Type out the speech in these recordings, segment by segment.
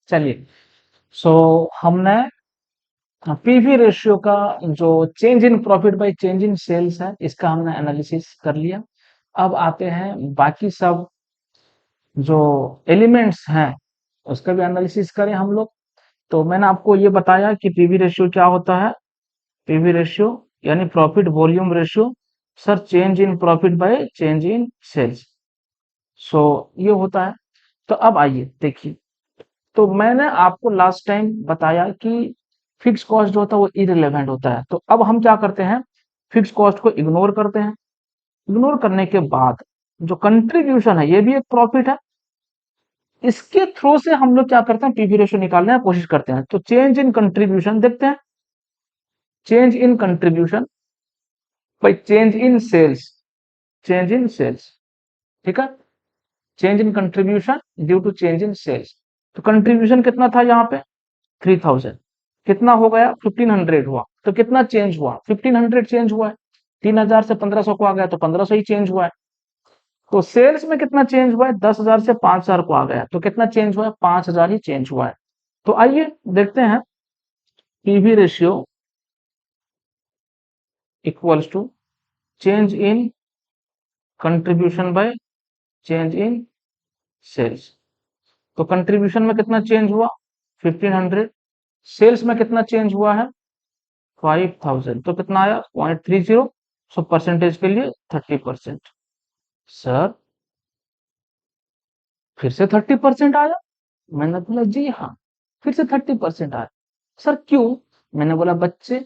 चलिए, सो हमने PV ratio का जो change in profit by change in sales है, इसका हमने एनालिसिस कर लिया। अब आते हैं बाकी सब जो एलिमेंट्स हैं, उसका भी एनालिसिस करें हम लोग। तो मैंने आपको ये बताया कि पीवी रेशियो क्या होता है। पीवी रेशियो यानी profit volume ratio, sir change in profit by change in sales. So ये होता है। तो अब आइए देखिए, तो मैंने आपको लास्ट टाइम बताया कि फिक्स कॉस्ट जो होता है वो इररिलेवेंट होता है। तो अब हम क्या करते हैं, फिक्स कॉस्ट को इग्नोर करते हैं। इग्नोर करने के बाद जो कंट्रीब्यूशन है, ये भी एक प्रॉफिट है। इसके थ्रू से हम लोग क्या करते हैं, पीवी रेशियो निकालने की कोशिश करते हैं। तो चेंज इन कंट्रीब्यूशन देखते हैं, change in contribution by change in sales, change in sales, ठीक है। Change in contribution due to change in sales. तो कंट्रीब्यूशन कितना था यहाँ पे, 3000। कितना हो गया, 1500 हुआ। तो कितना चेंज हुआ, 1500 चेंज हुआ है। 3000 से 1500 को आ गया तो 1500 ही चेंज हुआ है। तो सेल्स में कितना चेंज हुआ है, 10,000 से 5,000 को आ गया तो कितना चेंज हुआ है, 5,000 ही चेंज हुआ है। तो आइए देखते हैं, PV ratio equals to change in contribution by change in sales. तो कंट्रीब्यूशन में कितना चेंज हुआ, 1500। सेल्स में कितना चेंज हुआ है, 5000। तो कितना आया, 0.30। सो परसेंटेज के लिए 30%। सर फिर से 30% आया। मैंने बोला जी हाँ, फिर से 30% आया। सर क्यों, मैंने बोला बच्चे,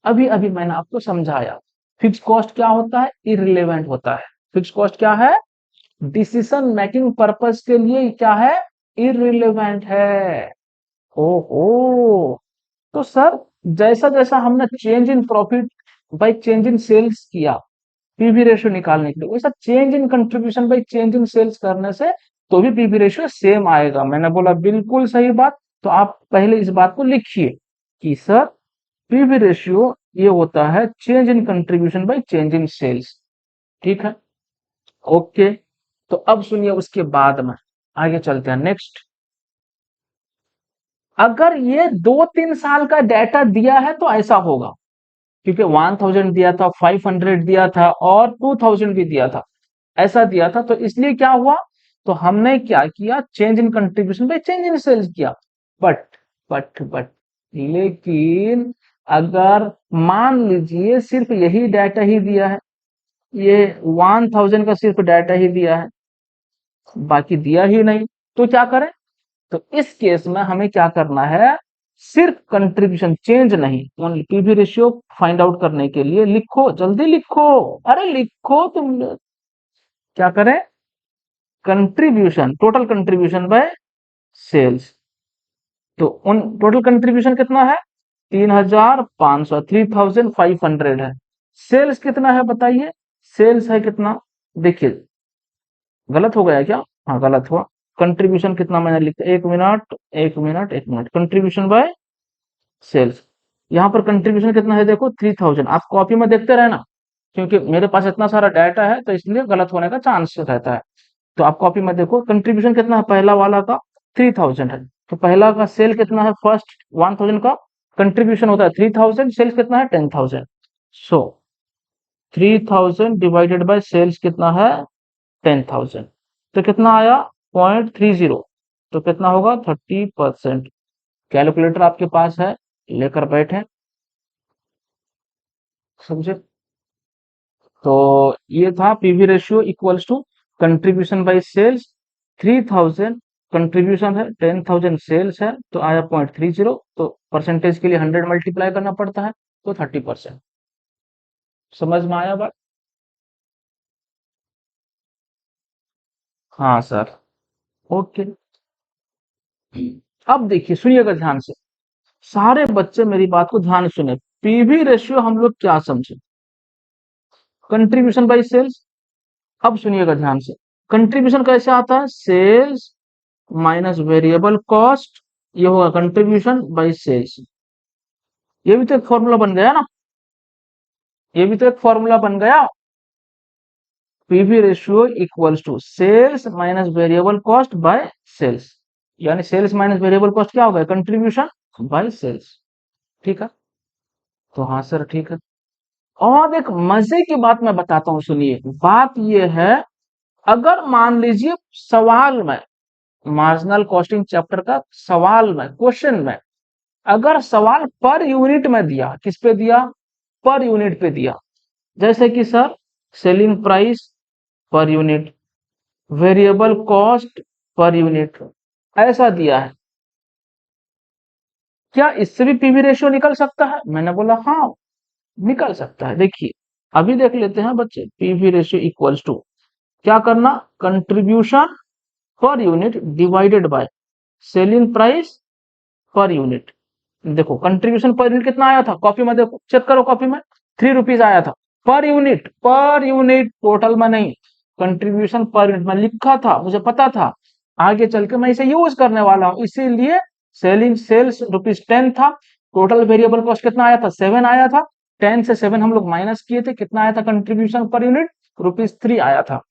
अभी अभी मैंने आपको समझाया, फिक्स कॉस्ट क्या होता है, इररिलेवेंट होता है। फिक्स कॉस्ट क्या है, डिसीजन मेकिंग पर्पस के लिए क्या है, इररिलेवेंट है। ओहो, तो सर जैसा जैसा हमने change in profit by change in sales किया पीवी रेशियो निकालने के लिए, वैसा change in contribution by change in sales करने से तो भी पीवी रेशियो सेम आएगा। मैंने बोला बिल्कुल सही बात। तो आप पहले इस बात को लिखिए कि सर पीवी रेशियो ये होता है change in contribution by change in sales, ठीक है। ओके, तो अब सुनिए, उसके बाद में आगे चलते हैं नेक्स्ट। अगर ये 2-3 साल का डाटा दिया है तो ऐसा होगा, क्योंकि 1000 दिया था, 500 दिया था और 2000 भी दिया था, ऐसा दिया था। तो इसलिए क्या हुआ, तो हमने क्या किया, change in contribution by change in sales किया। बट बट लेकिन अगर मान लीजिए सिर्फ यही डाटा ही दिया है, ये 1000 का सिर्फ डाटा ही दिया है, बाकी दिया ही नहीं, तो क्या करें। तो इस केस में हमें क्या करना है, सिर्फ कंट्रीब्यूशन चेंज नहीं, only PV ratio find out करने के लिए लिखो, जल्दी लिखो, अरे लिखो तुम। क्या करें, contribution, total contribution by sales. तो उन टोटल कंट्रीब्यूशन कितना है, 3,500, 3,500 है। सेल्स कितना है बताइए, सेल्स है कितना, देखिए गलत हो गया क्या, हाँ गलत हुआ। कंट्रीब्यूशन कितना मैंने लिखा, एक मिनट एक मिनट एक मिनट, कंट्रीब्यूशन बाय सेल्स। यहाँ पर कंट्रीब्यूशन कितना है, देखो 3000। आप कॉपी में देखते रहना, क्योंकि मेरे पास इतना सारा डाटा है तो इसलिए गलत होने का चांस रहता है। तो आप कॉपी में देखो कंट्रीब्यूशन कितना है, पहला वाला का 3000 है। तो पहला का सेल कितना है, फर्स्ट 1000 का कंट्रीब्यूशन होता है 3000, सेल्स कितना है 10,000। सो 3000 डिवाइडेड बाय सेल्स कितना है, 10,000। तो कितना आया, 0.30। तो कितना होगा, 30%। कैलकुलेटर आपके पास है, लेकर बैठे, समझे। तो ये था PV ratio equals to contribution by sales. 3000 contribution है, 10,000 सेल्स है, तो आया 0.30। तो परसेंटेज के लिए 100 मल्टीप्लाई करना पड़ता है, तो 30%। समझ में आया बात, हाँ सर। ओके, अब देखिए सुनिएगा ध्यान से, सारे बच्चे मेरी बात को ध्यान से सुने। पीवी रेशियो हम लोग क्या समझे, कंट्रीब्यूशन बाय सेल्स। अब सुनिएगा ध्यान से, कंट्रीब्यूशन कैसे आता है, सेल्स माइनस वेरिएबल कॉस्ट, ये होगा कंट्रीब्यूशन बाय सेल्स। ये भी तो एक फॉर्मूला बन गया ना, ये भी तो एक फॉर्मूला बन गया। PV ratio equals to sales minus variable cost by sales. यानी सेल्स माइनस वेरिएबल कॉस्ट क्या होगा, कंट्रीब्यूशन बाय सेल्स। ठीक है, तो हाँ सर ठीक है। और एक मजे की बात मैं बताता हूँ, सुनिए। बात ये है, अगर मान लीजिए सवाल में, मार्जिनल कॉस्टिंग चैप्टर का सवाल में, क्वेश्चन में, अगर सवाल पर यूनिट में दिया, किस पे दिया, पर यूनिट पे दिया, जैसे कि sir selling price per unit, variable cost per unit, ऐसा दिया है, क्या इससे भी पीवी रेशियो निकल सकता है? मैंने बोला हाँ, निकल सकता है। देखिए अभी देख लेते हैं बच्चे, पीवी रेशियो इक्वल्स टू क्या करना, contribution per unit divided by selling price per unit. देखो कंट्रीब्यूशन पर यूनिट कितना आया था, कॉपी में देखो, चेक करो कॉपी में, 3 रुपीज आया था per unit, per unit, total में नहीं। कंट्रीब्यूशन पर यूनिट में लिखा था, मुझे पता था आगे चल के मैं इसे यूज करने वाला हूं, इसीलिए सेलिंग सेल्स ₹10 था, टोटल वेरिएबल कॉस्ट कितना आया था, 7 आया था, 10 से 7 हम लोग माइनस किए थे, कितना आया था कंट्रीब्यूशन पर यूनिट, ₹3 आया था।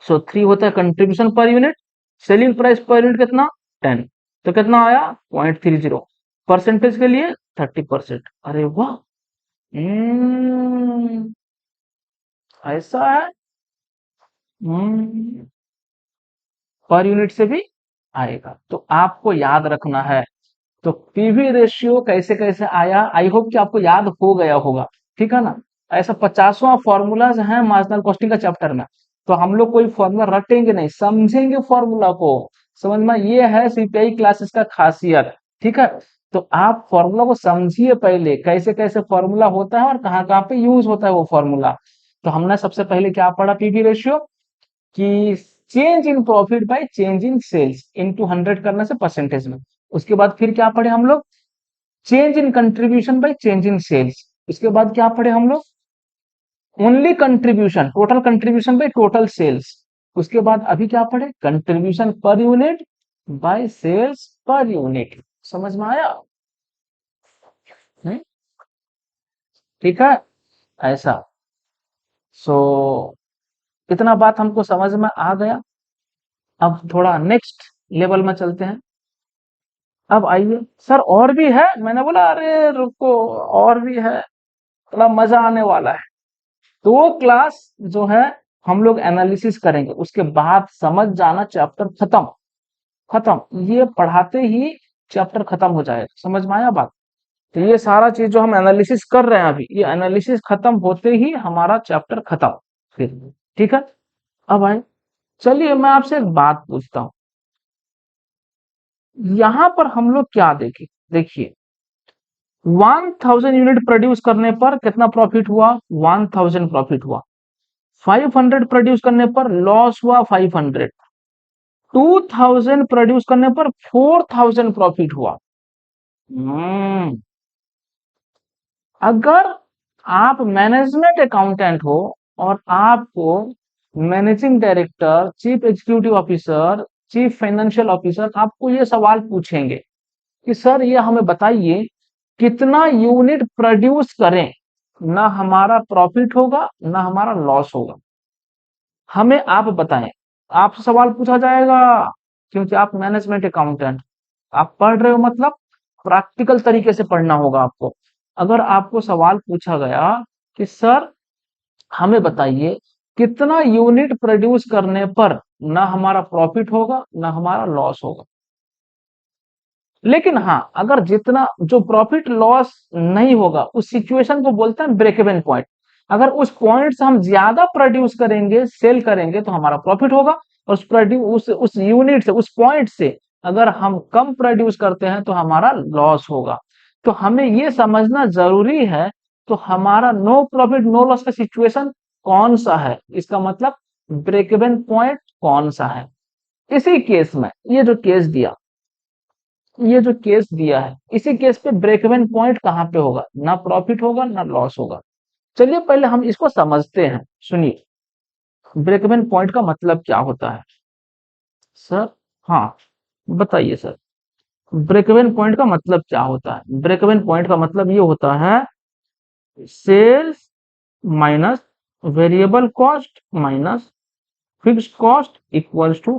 सो 3 होता है contribution per unit, selling price per unit कितना, 10, तो कितना आया 0.30, परसेंटेज के लिए 30%। अरे वाह, हम्म, ऐसा है। हम्म, पर यूनिट से भी आएगा, तो आपको याद रखना है। तो पीवी रेशियो कैसे कैसे आया, आई होप कि आपको याद हो गया होगा, ठीक है ना। ऐसा 50वां फॉर्मूलाज है मार्जिनल कॉस्टिंग का चैप्टर में, तो हम लोग कोई फॉर्मूला रटेंगे नहीं, समझेंगे फॉर्मूला को, समझ में, ये है सीपीआई क्लासेस का खासियत। ठीक है, तो आप फॉर्मूला को समझिए पहले, कैसे कैसे फॉर्मूला होता है और कहाँ कहाँ पे यूज होता है वो फॉर्मूला। तो हमने सबसे पहले क्या पढ़ा पीवी रेशियो, कि change in profit by change in sales into 100 करने से परसेंटेज में। उसके बाद फिर क्या पढ़े हम लोग, change in contribution by change in sales. उसके बाद क्या पढ़े हम लोग, only contribution, total contribution by total sales. उसके बाद अभी क्या पढ़े, contribution per unit by sales per unit. समझ में आया? हम्म, ठीक है, ऐसा। सो इतना बात हमको समझ में आ गया। अब थोड़ा नेक्स्ट लेवल में चलते हैं। अब आइए सर, और भी है, मैंने बोला अरे रुको, और भी है, थोड़ा मजा आने वाला है। दो क्लास जो है हम लोग एनालिसिस करेंगे, उसके बाद समझ जाना चैप्टर खत्म। खत्म, ये पढ़ाते ही चैप्टर खत्म हो जाएगा, समझ में आया बात। तो ये सारा चीज जो हम एनालिसिस कर रहे हैं अभी, ये एनालिसिस खत्म होते ही हमारा चैप्टर खत्म फिर। ठीक है, अब आए, चलिए मैं आपसे एक बात पूछता हूँ, यहां पर हम लोग क्या देखें, देखिए 1000 यूनिट प्रोड्यूस करने पर कितना प्रॉफिट हुआ, 1000 प्रॉफिट हुआ। 500 प्रोड्यूस करने पर लॉस हुआ 500। 2000 प्रोड्यूस करने पर 4000 प्रॉफिट हुआ। हम्म, अगर आप मैनेजमेंट अकाउंटेंट हो और आपको managing director, chief executive officer, chief financial officer आपको ये सवाल पूछेंगे कि सर ये हमें बताइए कितना यूनिट प्रोड्यूस करें, ना हमारा प्रॉफिट होगा ना हमारा लॉस होगा, हमें आप बताएं। आपसे सवाल पूछा जाएगा, क्योंकि आप मैनेजमेंट अकाउंटेंट, आप पढ़ रहे हो, मतलब प्रैक्टिकल तरीके से पढ़ना होगा आपको। अगर आपको सवाल पूछा गया कि सर हमें बताइए कितना यूनिट प्रोड्यूस करने पर ना हमारा प्रॉफिट होगा ना हमारा लॉस होगा, लेकिन हाँ अगर जितना जो प्रॉफिट लॉस नहीं होगा उस सिचुएशन को बोलते हैं ब्रेक इवन पॉइंट। अगर उस पॉइंट से हम ज्यादा प्रोड्यूस करेंगे, सेल करेंगे, तो हमारा प्रॉफिट होगा, और उस यूनिट से, उस पॉइंट से अगर हम कम प्रोड्यूस करते हैं तो हमारा लॉस होगा। तो हमें ये समझना जरूरी है, तो हमारा नो प्रॉफिट नो लॉस का सिचुएशन कौन सा है, इसका मतलब ब्रेक इवन पॉइंट कौन सा है। इसी केस में ये जो केस दिया, ये जो केस दिया है, इसी केस पे ब्रेक इवन पॉइंट कहाँ पे होगा, ना प्रॉफिट होगा ना लॉस होगा। चलिए पहले हम इसको समझते हैं, सुनिए ब्रेक इवन पॉइंट का मतलब क्या होता है सर। हाँ बताइए सर, ब्रेक इवन पॉइंट का मतलब क्या होता है। ब्रेक इवन पॉइंट का मतलब ये होता है sales minus variable cost minus fixed cost equals to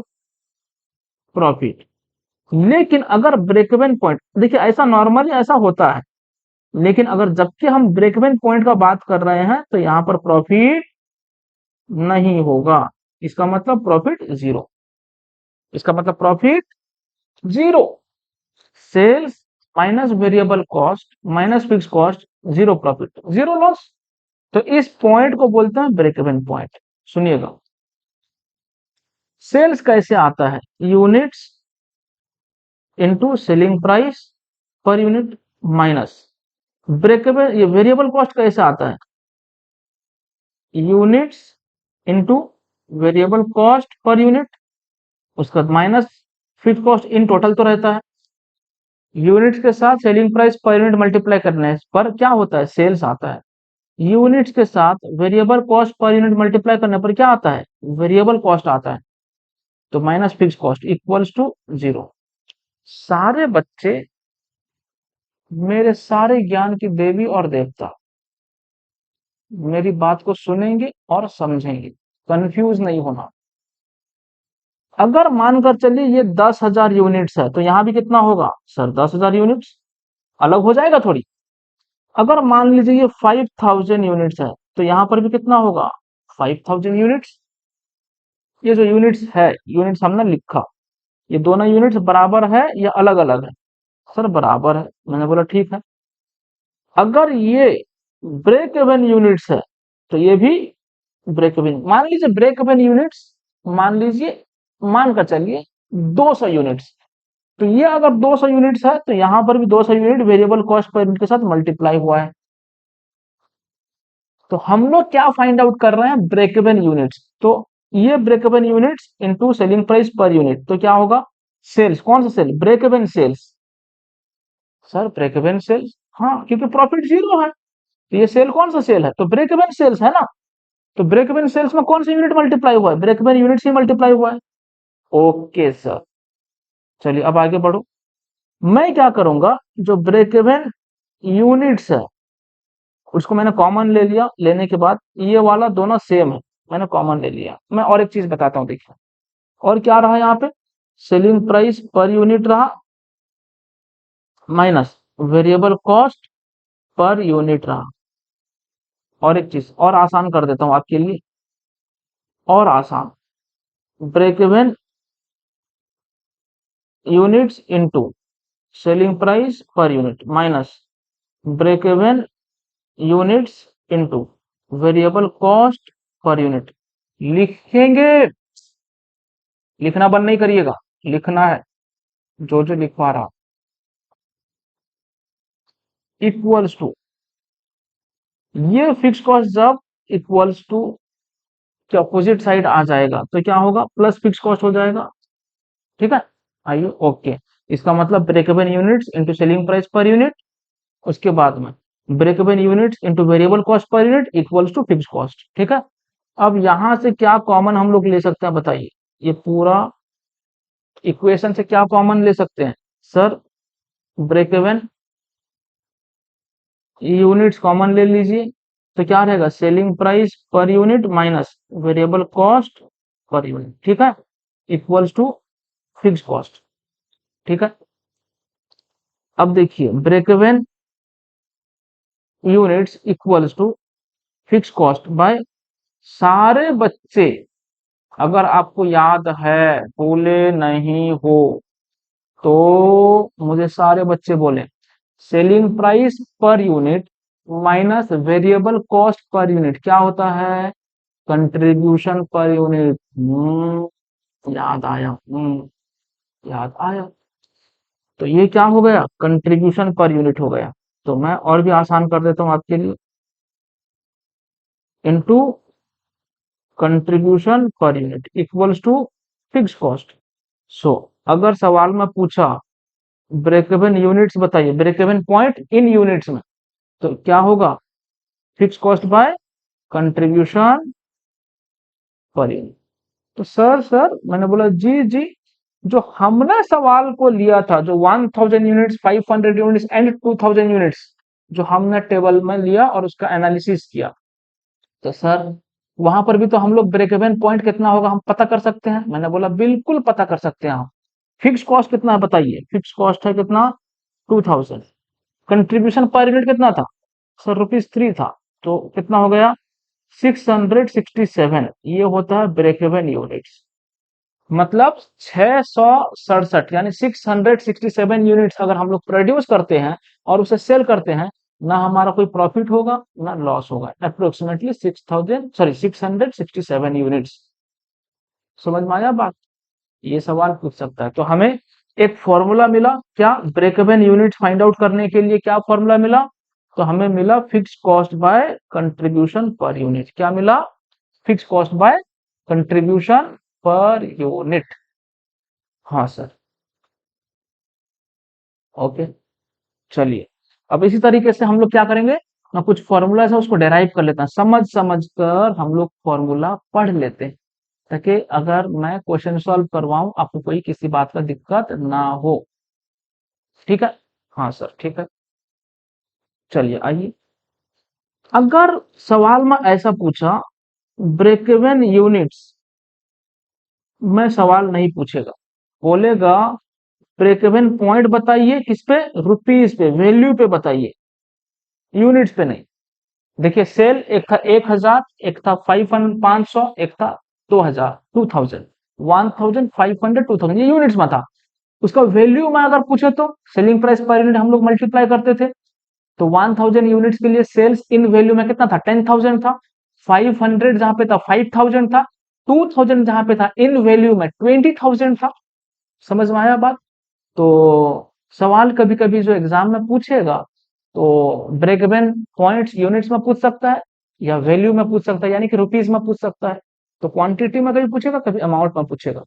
profit. लेकिन अगर ब्रेक इवन पॉइंट, देखिए ऐसा नॉर्मली ऐसा होता है, लेकिन अगर जबकि हम ब्रेक इवन पॉइंट का बात कर रहे हैं तो यहाँ पर प्रॉफिट नहीं होगा। इसका मतलब प्रॉफिट जीरो, इसका मतलब profit zero. Sales minus variable cost minus fix cost, zero profit zero loss. तो इस पॉइंट को बोलते हैं ब्रेक इवन पॉइंट। सुनिएगा, सेल्स कैसे आता है, units into selling price per unit minus break even. ये वेरिएबल कॉस्ट कैसे आता है, units into variable cost per unit, उसका minus fix cost, in total तो रहता है। यूनिट्स के साथ selling price per unit multiply करने पर क्या होता है, सेल्स आता है। यूनिट्स के साथ variable cost per unit multiply करने पर क्या आता है, वेरिएबल कॉस्ट आता है। तो minus fix cost equals to zero. सारे बच्चे, मेरे सारे ज्ञान की देवी और देवता, मेरी बात को सुनेंगे और समझेंगे, कंफ्यूज नहीं होना। अगर मानकर चलिए ये 10,000 यूनिट्स है तो यहाँ भी कितना होगा सर, 10,000 यूनिट्स, अलग हो जाएगा थोड़ी। अगर मान लीजिए ये 5,000 यूनिट्स है तो यहाँ पर भी कितना होगा, 5,000 यूनिट्स। ये जो यूनिट्स है, यूनिट्स हमने लिखा, ये दोनों यूनिट्स बराबर है या अलग अलग है, सर बराबर है। मैंने बोला ठीक है। अगर ये ब्रेक इवन यूनिट्स है तो ये भी ब्रेक इवन, मान लीजिए ब्रेक इवन यूनिट्स, मान लीजिए, मान कर चलिए 200 यूनिट्स। तो ये अगर 200 यूनिट्स है तो यहाँ पर भी 200 unit variable cost per unit के साथ मल्टीप्लाई हुआ है। तो हम लोग क्या फाइंड आउट कर रहे हैं, ब्रेक इवन यूनिट्स। तो ये break even units into selling price per unit, तो क्या होगा, सेल्स, कौन सा sale, break even sales. Sir break even sales, हाँ क्योंकि प्रॉफिट जीरो है, तो ये सेल कौन सा सेल है, तो ब्रेक इवन सेल्स है ना। तो ब्रेक इवन सेल्स में कौन सा यूनिट मल्टीप्लाई हुआ है, ब्रेक इवन यूनिट ही मल्टीप्लाई हुआ है। ओके सर, चलिए अब आगे बढ़ो। मैं क्या करूंगा, जो ब्रेक इवन यूनिट्स है उसको मैंने कॉमन ले लिया, लेने के बाद ये वाला दोनों सेम है, मैंने कॉमन ले लिया। मैं और एक चीज बताता हूँ, देखिए और क्या रहा यहाँ पे, सेलिंग प्राइस पर यूनिट रहा minus variable cost per unit रहा। और एक चीज और आसान कर देता हूँ आपके लिए, और आसान, break even units into selling price per unit minus break even units into variable cost per unit. लिखेंगे, लिखना बंद नहीं करिएगा, लिखना है जो जो लिखवा रहा। इक्वल्स टू, ये फिक्स कॉस्ट जब इक्वल्स टू के अपोजिट साइड आ जाएगा तो क्या होगा, प्लस फिक्स कॉस्ट हो जाएगा। ठीक है, आइए ओके। इसका मतलब break even units into selling price per unit, उसके बाद में break even units into variable cost per unit equals to fix cost. ठीक है, अब यहां से क्या कॉमन हम लोग ले सकते हैं बताइए, ये पूरा इक्वेशन से क्या कॉमन ले सकते हैं sir, break even units common ले लीजिए, तो क्या रहेगा, selling price per unit minus variable cost per unit. ठीक है, इक्वल्स टू फिक्स कॉस्ट। ठीक है, अब देखिए break even units equals to fix cost by सारे बच्चे, अगर आपको याद है, भूले नहीं हो तो मुझे सारे बच्चे बोले, selling price per unit minus variable cost per unit क्या होता है, कंट्रीब्यूशन पर यूनिट। याद आया, याद आया। तो ये क्या हो गया, कंट्रीब्यूशन पर यूनिट हो गया। तो मैं और भी आसान कर देता हूं आपके लिए, into contribution per unit equals to fix cost. So अगर सवाल में पूछा ब्रेक इवन यूनिट्स बताइए, break even point in units में, तो क्या होगा, fix cost by contribution per unit. तो सर मैंने बोला जी जी, जो हमने सवाल को लिया था, जो 1000 यूनिट्स, 500 यूनिट्स एंड 2000 यूनिट्स, जो हमने टेबल में लिया और उसका एनालिसिस किया, तो सर वहां पर भी तो हम लोग ब्रेक इवन पॉइंट कितना होगा हम पता कर सकते हैं। मैंने बोला बिल्कुल पता कर सकते हैं हम, फिक्स कॉस्ट कितना है बताइए, फिक्स कॉस्ट है कितना 2000, कंट्रीब्यूशन पर यूनिट कितना था सर ₹3 था, तो कितना हो गया 667, ये होता है ब्रेक इवन यूनिट्स, मतलब 667 यानी 667 यूनिट्स अगर हम लोग प्रोड्यूस करते हैं और उसे सेल करते हैं, ना हमारा कोई प्रॉफिट होगा ना लॉस होगा, अप्रोक्सीमेटली 667 यूनिट्स। समझ में आया बात? ये सवाल पूछ सकता है। तो हमें एक फॉर्मूला मिला क्या, break even unit find out करने के लिए क्या फॉर्मूला मिला, तो हमें मिला fix cost by contribution per unit. क्या मिला, fix cost by contribution per unit. हाँ सर, ओके, चलिए। अब इसी तरीके से हम लोग क्या करेंगे ना, कुछ फॉर्मूला है उसको डेराइव कर लेते हैं, समझ समझ कर हम लोग फॉर्मूला पढ़ लेते हैं, ताकि अगर मैं क्वेश्चन सॉल्व करवाऊं आपको कोई किसी बात का दिक्कत ना हो। ठीक है, हाँ सर ठीक है। चलिए आइए, अगर सवाल में ऐसा पूछा ब्रेक इवन यूनिट्स में, सवाल नहीं पूछेगा, बोलेगा ब्रेक इवन पॉइंट बताइए, किस पे, रुपीस पे, वैल्यू पे बताइए, यूनिट्स पे नहीं। देखिए सेल एक था 1000, एक था 500, एक था 2000, 2000, 1500, 2000, ये यूनिट्स में था। उसका वैल्यू में अगर पूछे तो सेलिंग प्राइस पर यूनिट हम लोग मल्टीप्लाई करते थे, तो 1000 यूनिट्स के लिए सेल्स इन वैल्यू में कितना था 10,000 था, 500 जहां पे था 5000 था, 2000 जहां पे था इन वैल्यू में 20,000 था। समझ में आया बात? तो सवाल कभी कभी जो एग्जाम में पूछेगा, तो ब्रेक इवन पॉइंट्स यूनिट्स में पूछ सकता है या वैल्यू में पूछ सकता है, यानी कि रुपीस में पूछ सकता है। तो क्वांटिटी में कभी पूछेगा, कभी अमाउंट में पूछेगा।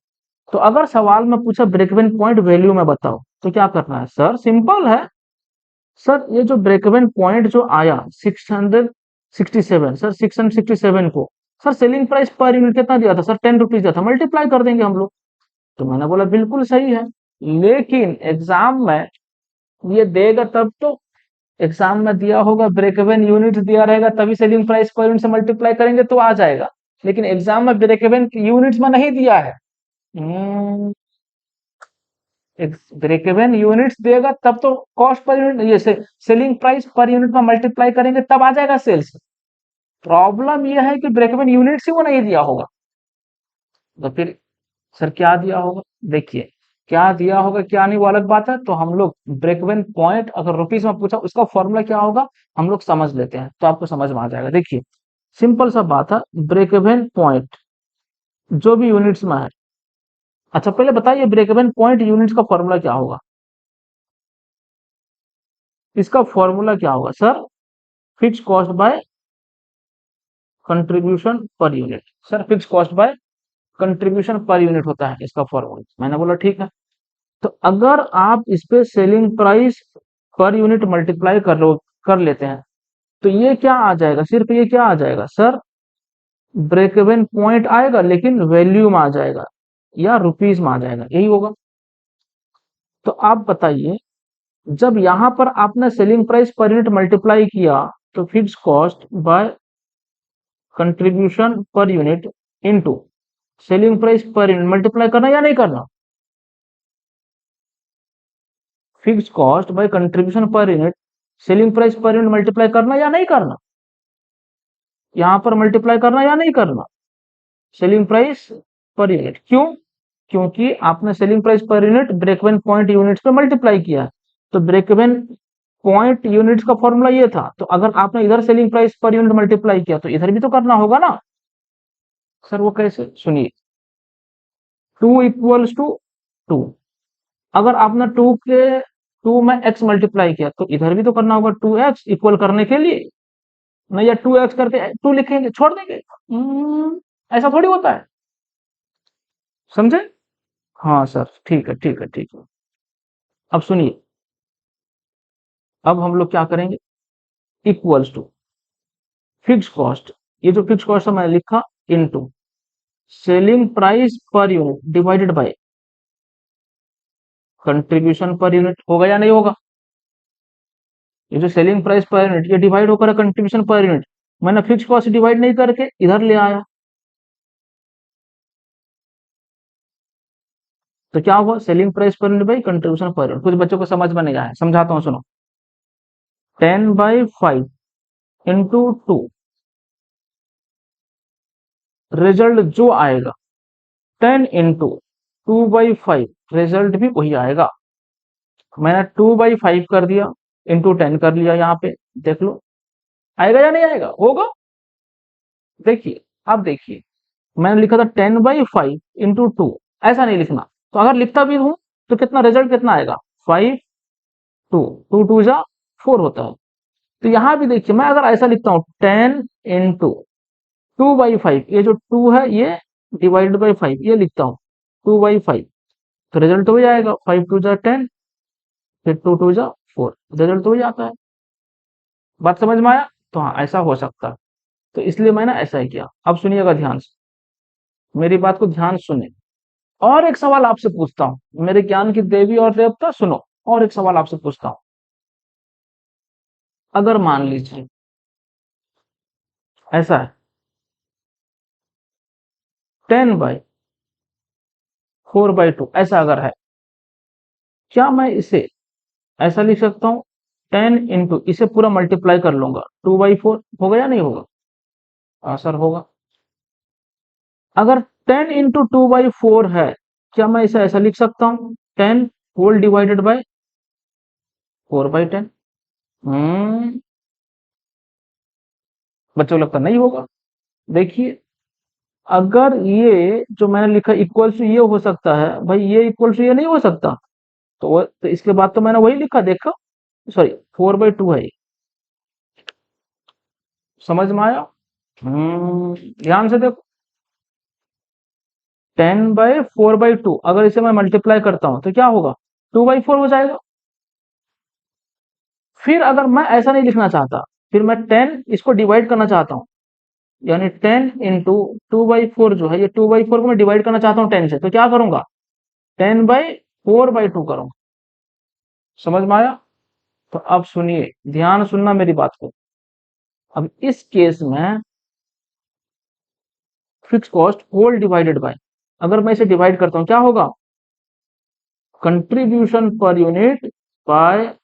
तो अगर सवाल में पूछा ब्रेक इवन पॉइंट वैल्यू में बताओ, तो क्या करना है सर, सिंपल है। सर ये जो ब्रेक इवन पॉइंट जो आया 667, सर 667 को sir selling price per unit कितना दिया था सर, ₹10 दिया था, मल्टीप्लाई कर देंगे हम लोग। तो मैंने बोला बिल्कुल सही है, लेकिन एग्जाम में ये देगा तब तो, एग्जाम में दिया होगा ब्रेक इवन यूनिट दिया रहेगा तभी सेलिंग प्राइस पर यूनिट से मल्टीप्लाई करेंगे तो आ जाएगा, लेकिन एग्जाम में ब्रेक इवन यूनिट्स में नहीं दिया है। ब्रेक इवन यूनिट्स देगा तब तो कॉस्ट पर यूनिट, ये सेलिंग प्राइस पर यूनिट में मल्टीप्लाई करेंगे तब आ जाएगा सेल्स। प्रॉब्लम यह है कि ब्रेक इवन यूनिट्स ही वो नहीं दिया होगा, तो फिर सर क्या दिया होगा, देखिए क्या दिया होगा क्या नहीं वो अलग बात है। तो हम लोग ब्रेक इवन पॉइंट अगर रुपीस में पूछा उसका फॉर्मूला क्या होगा हम लोग समझ लेते हैं, तो आपको समझ में आ जाएगा। देखिए सिंपल सा बात है, ब्रेक इवन पॉइंट जो भी यूनिट्स में है, अच्छा पहले बताइए ब्रेक इवन पॉइंट यूनिट्स का फॉर्मूला क्या होगा, इसका फॉर्मूला क्या होगा sir, fix cost by contribution per unit. Sir fix cost by contribution per unit होता है इसका फॉर्मूला। मैंने बोला ठीक है, तो अगर आप इस पे selling price per unit multiply कर लेते हैं, तो ये क्या आ जाएगा, सिर्फ ये क्या आ जाएगा सर, ब्रेक इवन पॉइंट आएगा लेकिन वैल्यू में आ जाएगा या रुपीस में आ जाएगा, यही होगा। तो आप बताइए, जब यहां पर आपने selling price per unit multiply किया, तो fix cost by contribution per unit into selling price per unit multiply करना या नहीं करना, fix cost by contribution per unit selling price per unit multiply करना या नहीं करना, यहां पर मल्टीप्लाई करना या नहीं करना, सेलिंग प्राइस पर यूनिट। क्यों? क्योंकि आपने selling price per unit break even point units पे मल्टीप्लाई किया, तो ब्रेक इवन पॉइंट यूनिट्स का फॉर्मूला ये था, तो अगर आपने इधर selling price per unit multiply किया तो इधर भी तो करना होगा ना। सर वो कैसे, सुनिए, 2 = 2, अगर आपने 2 में x मल्टीप्लाई किया तो इधर भी तो करना होगा 2x इक्वल करने के लिए, नहीं या 2x करके 2 लिखेंगे छोड़ देंगे, ऐसा थोड़ी होता है, समझे? हाँ सर ठीक है ठीक है ठीक है। अब सुनिए, अब हम लोग क्या करेंगे, इक्वल्स टू फिक्स कॉस्ट, ये जो फिक्स कॉस्ट है मैंने लिखा, into selling price per unit divided by contribution per unit, होगा या नहीं होगा? ये जो सेलिंग प्राइस पर यूनिट ये डिवाइड होकर कंट्रीब्यूशन पर यूनिट, मैंने फिक्स कॉस्ट डिवाइड नहीं करके इधर ले आया, तो क्या हुआ, selling price per unit by contribution per unit. कुछ बच्चों को समझ में नहीं आया, समझाता हूँ सुनो। 10/5 इंटू 2, रिजल्ट जो आएगा 10 इंटू 2/5, रिजल्ट भी वही आएगा। मैंने 2/5 कर दिया, इंटू 10 कर लिया, यहाँ पे देख लो आएगा या नहीं आएगा, होगा। देखिए, अब देखिए, मैंने लिखा था 10/5 इंटू 2, ऐसा नहीं लिखना। तो अगर लिखता भी हूं तो कितना रिजल्ट कितना आएगा, 5 2, 2 2 जा 4 होता है। तो यहां भी देखिए, मैं अगर ऐसा लिखता हूं 10 इंटू 2/5, ये जो 2 है ये डिवाइडेड बाई 5, ये लिखता हूं 2/5, तो रिजल्ट तो वही आएगा, 5 2 जा 10, फिर 2 2 जा 4, रिजल्ट तो वही आता है। बात समझ में आया। तो हाँ, ऐसा हो सकता है, तो इसलिए मैंने ऐसा ही किया। अब सुनिएगा ध्यान से, मेरी बात को ध्यान सुने। और एक सवाल आपसे पूछता हूं, मेरे ज्ञान की देवी और देवता सुनो, और एक सवाल आपसे पूछता हूं। अगर मान लीजिए ऐसा है, 10/4/2 ऐसा अगर है, क्या मैं इसे ऐसा लिख सकता हूं, 10 इंटू, इसे पूरा मल्टीप्लाई कर लूंगा, 2/4 होगा या नहीं होगा, आंसर होगा। अगर 10 इंटू 2/4 है, क्या मैं इसे ऐसा लिख सकता हूं, 10 होल डिवाइडेड बाय 4/10। बच्चों को लगता नहीं होगा। देखिए, अगर ये जो मैंने लिखा इक्वल टू ये हो सकता है भाई, ये इक्वल टू ये नहीं हो सकता। तो इसके बाद तो मैंने वही लिखा, देखो, सॉरी 4/2 है ये। समझ में आया। ध्यान से देखो, 10/4/2, अगर इसे मैं मल्टीप्लाई करता हूं तो क्या होगा, 2/4 हो जाएगा। फिर अगर मैं ऐसा नहीं लिखना चाहता, फिर मैं 10 इसको डिवाइड करना चाहता हूँ, यानी 10 इंटू 2/4 जो है, ये 2/4 को मैं डिवाइड करना चाहता हूँ 10 से, तो क्या करूंगा, 10/4/2 करूंगा। समझ में आया। तो अब सुनिए, ध्यान सुनना मेरी बात को। अब इस केस में fix cost whole divided by, अगर मैं इसे डिवाइड करता हूं क्या होगा, contribution per unit by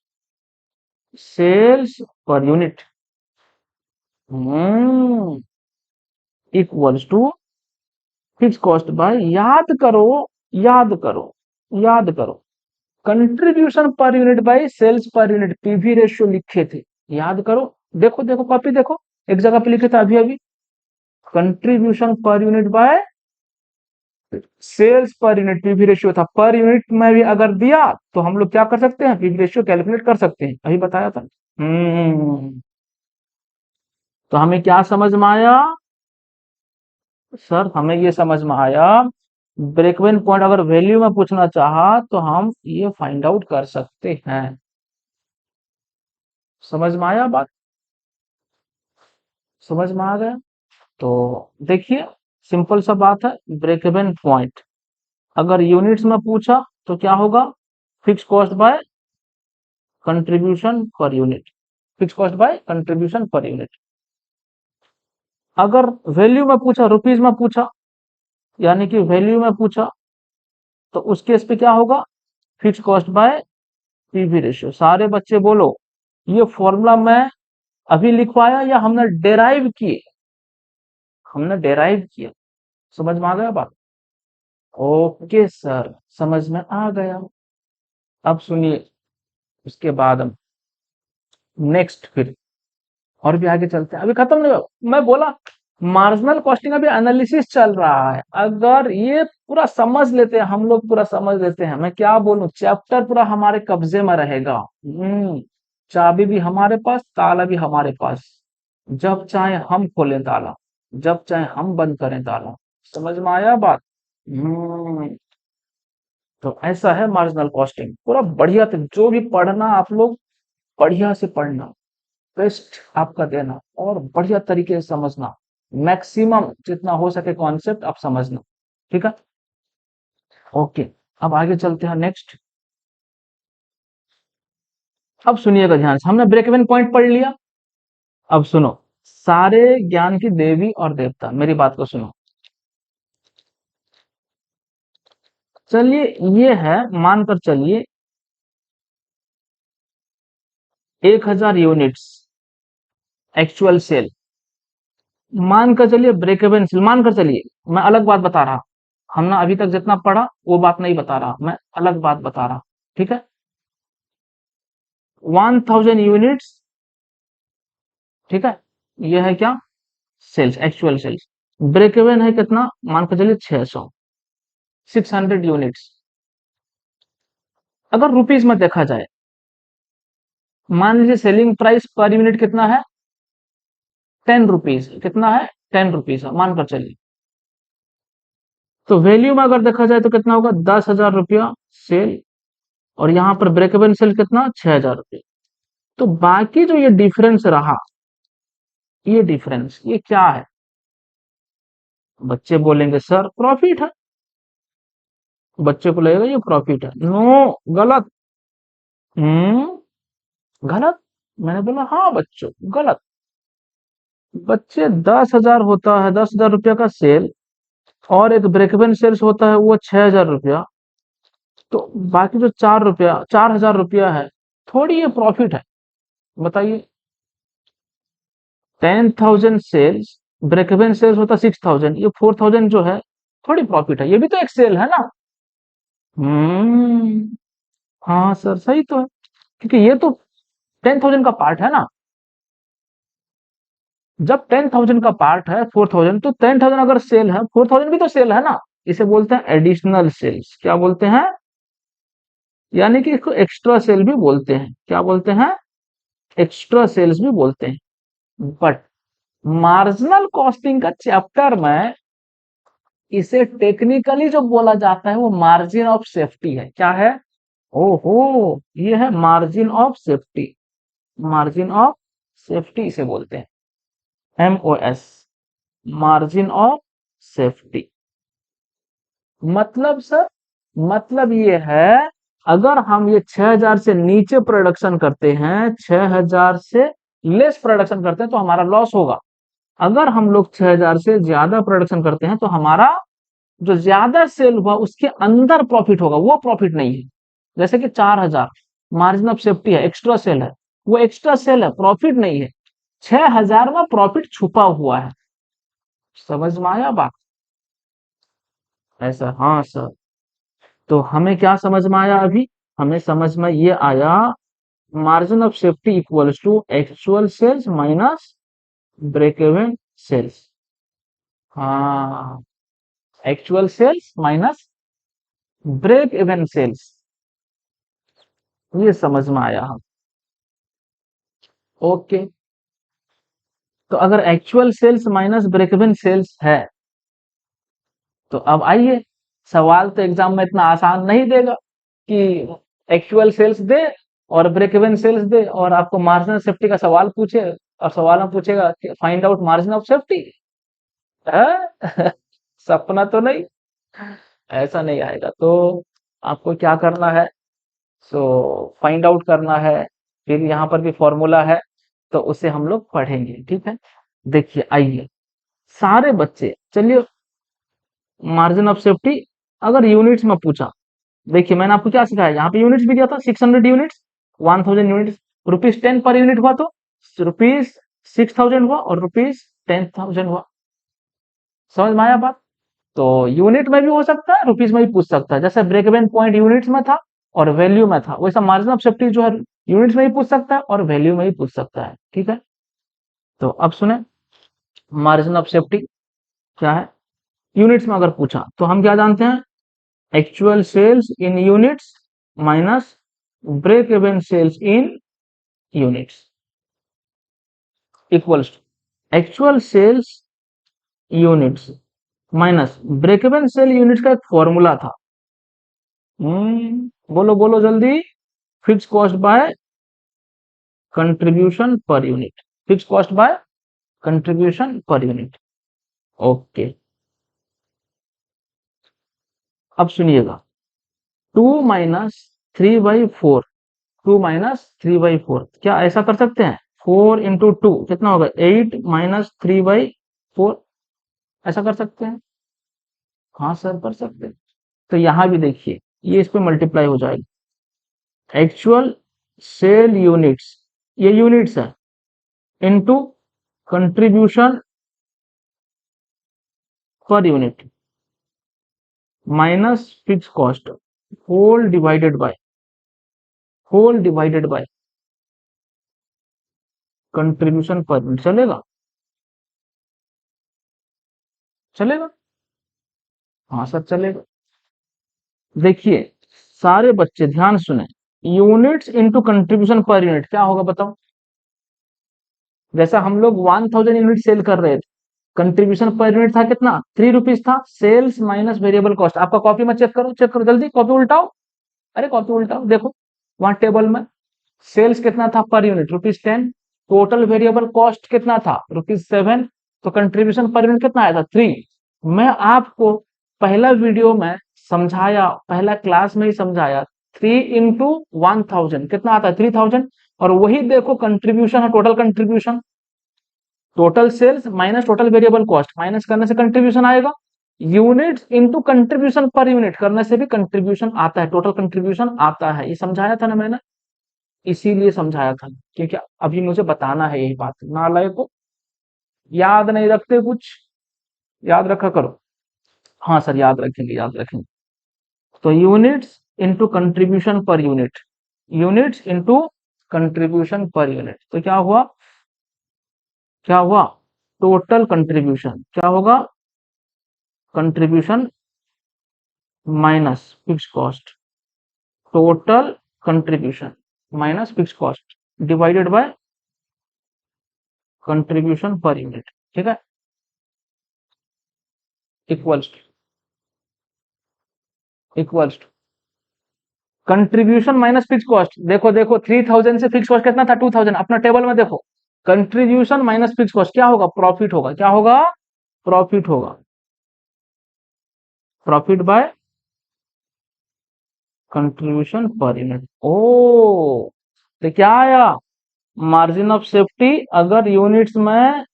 sales per unit equals to fix cost by, याद करो, याद करो, याद करो, contribution per unit by sales per unit, PV ratio लिखे थे, याद करो। देखो देखो कॉपी देखो, एक जगह पे लिखे थे अभी अभी, contribution per unit by sales per unit, PV ratio था, पर यूनिट में भी अगर दिया तो हम लोग क्या कर सकते हैं, पीवी रेशियो कैलकुलेट कर सकते हैं, अभी बताया था। तो हमें क्या समझ में आया, सर हमें ये समझ में आया, ब्रेक इवन पॉइंट अगर वैल्यू में पूछना चाहा तो हम ये फाइंड आउट कर सकते हैं। समझ में आया बात, समझ में आ गया। तो देखिए, सिंपल सा बात है, ब्रेक इवन पॉइंट अगर यूनिट्स में पूछा तो क्या होगा, fix cost by contribution per unit, fix cost by contribution per unit. अगर वैल्यू में पूछा, रुपीज में पूछा, यानी कि वैल्यू में पूछा, तो उस केस पे क्या होगा, fix cost by PV ratio. सारे बच्चे बोलो, ये फॉर्मूला मैं अभी लिखवाया या हमने डेराइव किए, हमने डेराइव किया। समझ में आ गया बात। ओके सर, समझ में आ गया। अब सुनिए, उसके बाद हम नेक्स्ट फिर और भी आगे चलते हैं, अभी खत्म नहीं हुआ। मैं बोला मार्जिनल कॉस्टिंग अभी एनालिसिस चल रहा है, अगर ये पूरा समझ लेते हैं हम लोग, पूरा समझ लेते हैं, मैं क्या बोलूं, चैप्टर पूरा हमारे कब्जे में रहेगा। चाबी भी हमारे पास, ताला भी हमारे पास, जब चाहे हम खोलें ताला, जब चाहे हम बंद करें ताला। समझ में आया बात। हम्म तो ऐसा है मार्जिनल कॉस्टिंग, पूरा बढ़िया थे, जो भी पढ़ना आप लोग बढ़िया से पढ़ना, बेस्ट आपका देना, और बढ़िया तरीके से समझना, मैक्सिमम जितना हो सके कॉन्सेप्ट आप समझना। ठीक है, ओके। अब आगे चलते हैं नेक्स्ट। अब सुनिएगा ध्यान से, हमने ब्रेक इवन पॉइंट पढ़ लिया। अब सुनो, सारे ज्ञान की देवी और देवता मेरी बात को सुनो। चलिए, ये है, मानकर चलिए 1000 यूनिट्स एक्चुअल सेल। मानकर चलिए ब्रेक इवन सेल, मानकर चलिए, मैं अलग बात बता रहा, हम ना अभी तक जितना पढ़ा वो बात नहीं बता रहा, मैं अलग बात बता रहा। ठीक है, 1000 यूनिट्स। ठीक है, ये है क्या, sales, actual sales. Break even है कितना, मानकर चलिए 600, 600 यूनिट्स। अगर रुपीस में देखा जाए, मान लीजिए सेलिंग प्राइस पर यूनिट कितना है, 10 रुपीज, कितना है, 10 रुपीज है, मानकर चलिए। तो वैल्यू में अगर देखा जाए तो कितना होगा, 10,000 रुपया सेल, और यहाँ पर ब्रेक इवन सेल कितना, 6,000 रुपये। तो बाकी जो ये डिफरेंस रहा, ये डिफरेंस ये क्या है, बच्चे बोलेंगे सर प्रॉफिट है, बच्चे को लगेगा ये प्रॉफिट है। नो, गलत। गलत, मैंने बोला हाँ बच्चों, गलत। बच्चे, 10,000 होता है, 10,000 रुपया का सेल, और एक ब्रेक इवन सेल्स होता है वो 6,000 रुपया। तो बाकी जो 4 रुपया, 4,000 रुपया है, थोड़ी ये प्रॉफिट है, बताइए। 10,000 सेल्स, ब्रेक इवन सेल्स होता 6,000, ये 4,000 जो है, थोड़ी प्रॉफिट है, ये भी तो एक सेल है ना। हम्म, हाँ सर सही तो है, क्योंकि ये तो 10,000 का पार्ट है ना। जब 10,000 का पार्ट है 4,000, तो 10,000 अगर सेल है, 4,000 भी तो सेल है ना। इसे बोलते हैं एडिशनल सेल्स, क्या बोलते हैं, यानी कि इसको एक्स्ट्रा सेल भी बोलते हैं, क्या बोलते हैं, एक्स्ट्रा सेल्स भी बोलते हैं। बट मार्जिनल कॉस्टिंग का चैप्टर में इसे टेक्निकली जो बोला जाता है वो मार्जिन ऑफ सेफ्टी है, क्या है, ओहो, ये है margin of safety, margin of safety इसे बोलते हैं, MOS, मार्जिन ऑफ सेफ्टी। मतलब सर, मतलब ये है, अगर हम ये 6,000 से नीचे प्रोडक्शन करते हैं, 6,000 से लेस प्रोडक्शन करते हैं तो हमारा लॉस होगा। अगर हम लोग 6,000 से ज्यादा प्रोडक्शन करते हैं तो हमारा जो ज्यादा सेल हुआ उसके अंदर प्रॉफिट होगा, वो प्रॉफिट नहीं है। जैसे कि 4,000 मार्जिन ऑफ सेफ्टी है, एक्स्ट्रा सेल है, वो एक्स्ट्रा सेल है, प्रॉफिट नहीं है। 6,000 में प्रॉफिट छुपा हुआ है, समझ में आया बात, ऐसा, हाँ सर। तो हमें क्या समझ में आया अभी, हमें समझ में ये आया, margin of safety equals to actual sales minus break even sales. हाँ, actual sales minus break even sales, ये समझ में आया हम। ओके, तो अगर actual sales minus break even sales है, तो अब आइए, सवाल तो एग्जाम में इतना आसान नहीं देगा कि एक्चुअल सेल्स दे और ब्रेक इवन सेल्स दे और आपको मार्जिन ऑफ सेफ्टी का सवाल पूछे, और सवाल में पूछेगा find out margin of safety. सपना तो नहीं, ऐसा नहीं आएगा। तो आपको क्या करना है, सो फाइंड आउट करना है, फिर यहाँ पर भी फॉर्मूला है, तो उसे हम लोग पढ़ेंगे, ठीक है। देखिए आइए, सारे बच्चे, चलिए, मार्जिन ऑफ सेफ्टी अगर यूनिट्स में पूछा, देखिए मैंने आपको क्या सिखाया, यहाँ पे यूनिट्स भी दिया था, 600 यूनिट्स, 1000 यूनिट्स, ₹10 पर यूनिट हुआ तो ₹6,000 हुआ, और ₹10,000 हुआ, समझ में आया बात। तो यूनिट में भी हो सकता है, रुपीज में भी पूछ सकता है, जैसे ब्रेक इवन पॉइंट यूनिट्स में था और वैल्यू में था, वैसा मार्जिन ऑफ सेफ्टी जो है यूनिट्स में भी पूछ सकता है और वैल्यू में भी पूछ सकता है, ठीक है। तो अब सुने, मार्जिन ऑफ सेफ्टी क्या है, यूनिट्स में अगर पूछा तो हम क्या जानते हैं, actual sales in units minus break even sales in units equals to actual sales units minus break even sale units का एक फॉर्मूला था, बोलो बोलो जल्दी, fix cost by contribution per unit, fix cost by contribution per unit. Okay, अब सुनिएगा, 2 - 3/4, 2 - 3/4, क्या ऐसा कर सकते हैं, 4 × 2 कितना होगा, 8 - 3/4, ऐसा कर सकते हैं, हाँ सर कर सकते हैं। तो यहां भी देखिए ये इस पे मल्टीप्लाई हो जाएगा। एक्चुअल सेल यूनिट्स, ये यूनिट्स है, into contribution per unit minus fix cost whole divided by contribution per unit. चलेगा? चलेगा? हाँ सर चलेगा। देखिए सारे बच्चे ध्यान सुने, units into contribution per unit क्या होगा बताओ। जैसा हम लोग 1000 यूनिट सेल कर रहे थे, कंट्रीब्यूशन पर यूनिट था कितना, 3 रुपीज था। सेल्स माइनस वेरिएबल कॉस्ट, आपका कॉपी में चेक करो जल्दी, कॉपी उल्टाओ। अरे कॉपी उल्टाओ, देखो वहां टेबल में सेल्स कितना था per unit, ₹10। Total variable cost कितना था, ₹7। तो कंट्रीब्यूशन पर यूनिट कितना आया था, 3। मैं आपको पहला वीडियो में समझाया, पहला क्लास में ही समझाया, 3 into 1000 कितना आता है, 3000। और वही देखो कंट्रीब्यूशन है, total contribution, total sales minus total variable cost, minus करने से कंट्रीब्यूशन आएगा। Units into contribution per unit करने से भी कंट्रीब्यूशन आता है, टोटल कंट्रीब्यूशन आता है। ये समझाया था ना मैंने, इसीलिए समझाया था, क्योंकि अभी मुझे बताना है यही बात। नालायक को याद नहीं रखते कुछ, याद रखा करो। हाँ सर याद रखेंगे, याद रखेंगे। तो units into contribution per unit, units into contribution per unit, तो क्या हुआ, क्या हुआ, टोटल कंट्रीब्यूशन क्या होगा, contribution minus fix cost, total contribution minus fix cost divided by contribution per unit. ठीक है, equals equals contribution minus fix cost. देखो देखो 3000 से फिक्स कॉस्ट कितना था, 2000, अपना टेबल में देखो। कंट्रीब्यूशन माइनस फिक्स कॉस्ट क्या होगा, प्रॉफिट होगा, क्या होगा, प्रॉफिट होगा, profit by contribution per unit. ओ तो क्या आया, मार्जिन ऑफ सेफ्टी अगर यूनिट्स में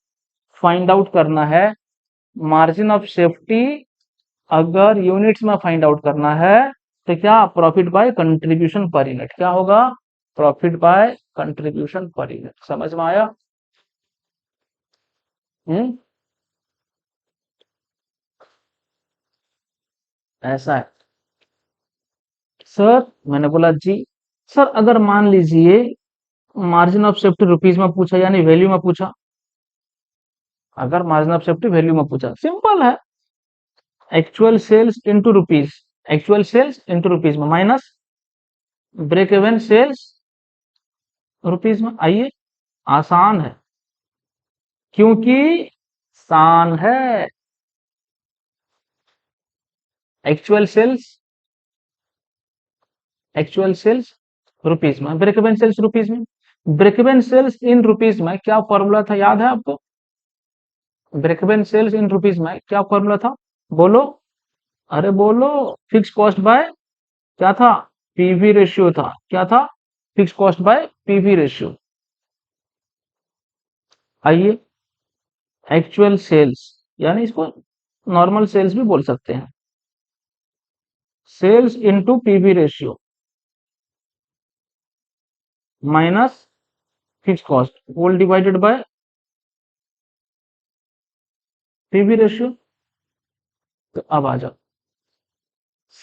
फाइंड आउट करना है, मार्जिन ऑफ सेफ्टी अगर यूनिट्स में फाइंड आउट करना है, तो क्या, profit by contribution per unit क्या होगा, profit by contribution per unit. समझ में आया? हम्म, ऐसा है सर। मैंने बोला जी। सर अगर मान लीजिए मार्जिन ऑफ सेफ्टी रुपीज में पूछा, यानी वैल्यू में पूछा, अगर मार्जिन ऑफ सेफ्टी वैल्यू में पूछा, सिंपल है, actual sales into rupees, actual sales into rupees में minus break even sales rupees में। आइए, आसान है, क्योंकि सान है। Actual sales, actual sales rupees में, ब्रेक इवन सेल्स रुपीज में। Break even sales in rupees में क्या फॉर्मूला था, याद है आपको? Break even sales in rupees में क्या फॉर्मूला था, बोलो, अरे बोलो, फिक्स कॉस्ट बाय क्या था, पीवी रेशियो था, क्या था, fix cost by PV ratio. आइए, एक्चुअल सेल्स, यानी इसको नॉर्मल सेल्स भी बोल सकते हैं, sales into PV ratio minus fix cost whole divided by PV ratio. तो अब आ जाओ,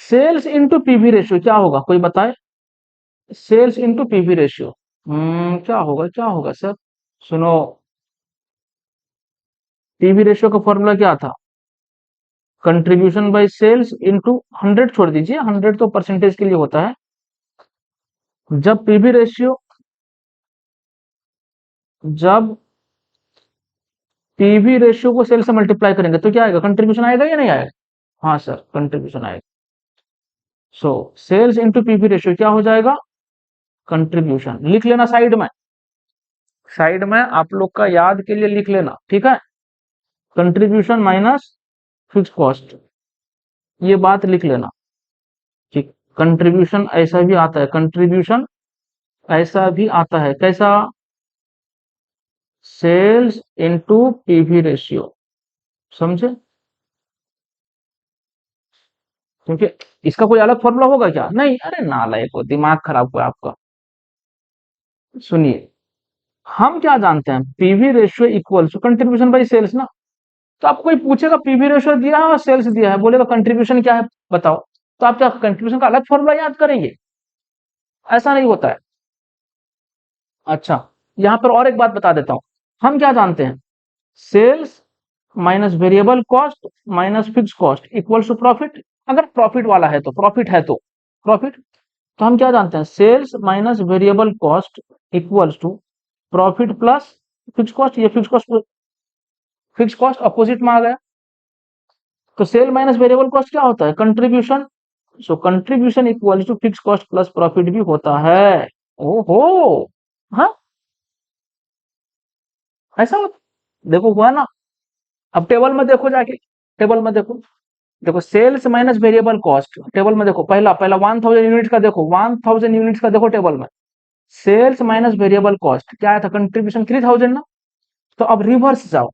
सेल्स इनटू पीवी रेशियो क्या होगा, कोई बताए, सेल्स इनटू पीवी रेशियो। क्या होगा, क्या होगा सर, सुनो, पीवी रेशियो का फॉर्मूला क्या था, कंट्रीब्यूशन बाय सेल्स इनटू 100, छोड़ दीजिए 100 तो परसेंटेज के लिए होता है। जब पीवी रेशियो, जब पीवी रेशियो को सेल से मल्टीप्लाई करेंगे तो क्या आएगा, कंट्रीब्यूशन आएगा या नहीं आएगा, हाँ सर कंट्रीब्यूशन आएगा। So sales into PV ratio क्या हो जाएगा, कंट्रीब्यूशन। लिख लेना साइड में, साइड में आप लोग का याद के लिए लिख लेना, ठीक है, कंट्रीब्यूशन माइनस फिक्स कॉस्ट, ये बात लिख लेना कि कंट्रीब्यूशन ऐसा भी आता है, कंट्रीब्यूशन ऐसा भी आता है, कैसा, सेल्स इनटू पीवी रेशियो, समझे? क्योंकि इसका कोई अलग फॉर्मूला होगा क्या? नहीं। अरे नालायक हो, दिमाग खराब हुआ आपका। सुनिए, हम क्या जानते हैं, PV ratio equal to contribution by sales ना। तो आपको कोई पूछेगा पीवी रेशियो दिया है और सेल्स दिया है, बोलेगा कंट्रीब्यूशन क्या है बताओ, तो आप क्या कंट्रीब्यूशन का अलग फॉर्मूला याद करेंगे? ऐसा नहीं होता है। अच्छा, यहां पर और एक बात बता देता हूं। हम क्या जानते हैं, sales minus variable cost minus fix cost equals to profit. अगर प्रॉफिट वाला है तो प्रॉफिट है तो प्रॉफिट। तो हम क्या जानते हैं, sales minus variable cost equals to profit plus fix cost. ये फिक्स कॉस्ट अपोजिट में आ गया। तो सेल माइनस वेरिएबल कॉस्ट क्या होता है, contribution. So contribution equal to fix cost plus profit भी होता है। ओहो, हाँ, ऐसा होता, देखो हुआ ना। अब टेबल में देखो जाके, टेबल में देखो, देखो sales minus variable cost, table में देखो, पहला पहला 1000 यूनिट्स का देखो, 1000 यूनिट्स का देखो टेबल में, सेल्स माइनस वेरिएबल कॉस्ट क्या आया था, कंट्रीब्यूशन 3000 ना। तो अब रिवर्स जाओ,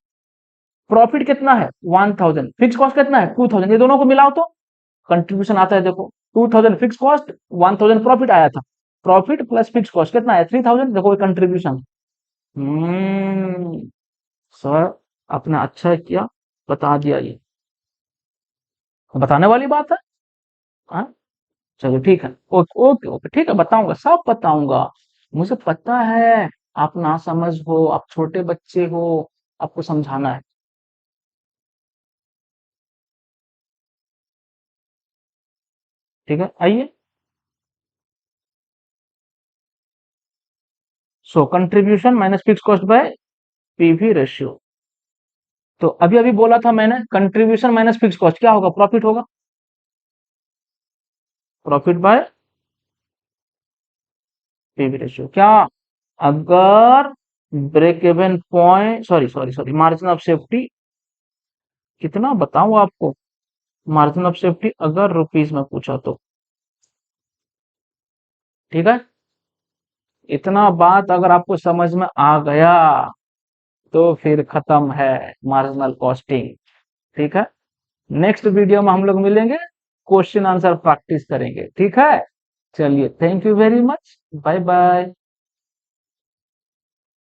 प्रॉफिट कितना है 1000, फिक्स कॉस्ट कितना है 2000, ये दोनों को मिलाओ तो कंट्रीब्यूशन आता है। देखो 2000 फिक्स कॉस्ट, 1000 प्रॉफिट आया था, प्रॉफिट प्लस फिक्स कॉस्ट कितना है 3000, देखो कंट्रीब्यूशन। हम्म, सर आपने अच्छा किया, बता दिया ये, बताने वाली बात है। हाँ, चलो ठीक है, ओके ओके ओके, ठीक है, बताऊंगा, सब बताऊंगा। मुझे पता है आप ना समझ हो, आप छोटे बच्चे हो, आपको समझाना है। ठीक है, आइए। So contribution minus fix cost by PV ratio. तो अभी अभी बोला था मैंने, कंट्रीब्यूशन माइनस फिक्स कॉस्ट क्या होगा, प्रॉफिट होगा, प्रॉफिट बाय पीवी रेशियो। क्या, अगर break even point, sorry sorry sorry, margin of safety, कितना बताऊं आपको, मार्जिन ऑफ सेफ्टी अगर रुपीस में पूछा तो, ठीक है, इतना बात अगर आपको समझ में आ गया तो फिर खत्म है मार्जिनल कॉस्टिंग। ठीक है, नेक्स्ट वीडियो में हम लोग मिलेंगे, क्वेश्चन आंसर प्रैक्टिस करेंगे। ठीक है, चलिए, thank you very much, bye bye.